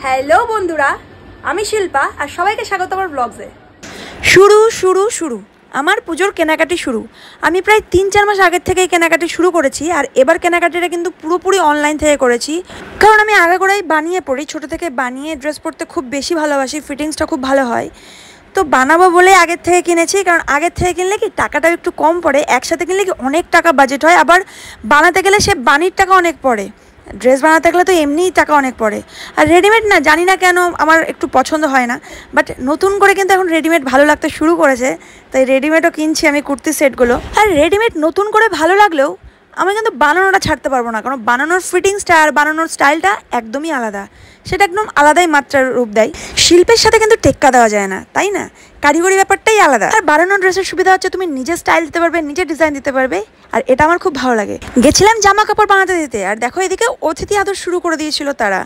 Hello বন্ধুরা, আমি শিল্পা আর সবাইকে স্বাগত আমার ব্লগসে। শুরু আমার পুজোর কেনাকাটি শুরু। আমি প্রায় 3-4 মাস আগের থেকেই কেনাকাটি শুরু করেছি, আর এবার কেনাকাটিটা কিন্তু পুরোপুরি অনলাইন থেকে করেছি। কারণ আমি আগাগোড়াই বানিয়ে পড়ি, ছোটো থেকে বানিয়ে ড্রেস পরতে খুব বেশি ভালোবাসি, ফিটিংসটা খুব ভালো হয়। তো বানাবো বলে আগের থেকে কিনেছি, কারণ আগের থেকে কিনলে কি টাকাটা একটু কম পড়ে, একসাথে কিনলে কি অনেক টাকা বাজেট হয়, আবার বানাতে গেলে সে বানির টাকা অনেক পড়ে। ড্রেস বানাতে গেলে তো এমনিই টাকা অনেক পড়ে, আর রেডিমেড না জানি না কেন আমার একটু পছন্দ হয় না। বাট নতুন করে কিন্তু এখন রেডিমেড ভালো লাগতে শুরু করেছে, তাই রেডিমেডও কিনছি আমি কুর্তি সেটগুলো। আর রেডিমেড নতুন করে ভালো লাগলেও আমি কিন্তু বানানোটা ছাড়তে পারবো না, কারণ বানানোর ফিটিংসটা আর বানানোর স্টাইলটা একদমই আলাদা, সেটা একদম আলাদাই মাত্রার রূপ দেয়। শিল্পের সাথে কিন্তু টেক্কা দেওয়া যায় না, তাই না? কারিগরি ব্যাপারটাই আলাদা। আর বানানোর ড্রেসের সুবিধা হচ্ছে তুমি নিজে স্টাইল দিতে পারবে, নিজে ডিজাইন দিতে পারবে, আর এটা আমার খুব ভালো লাগে। গেছিলাম জামা কাপড় বানাতে দিতে, আর দেখো এদিকে অতিথি আদর শুরু করে দিয়েছিল তারা।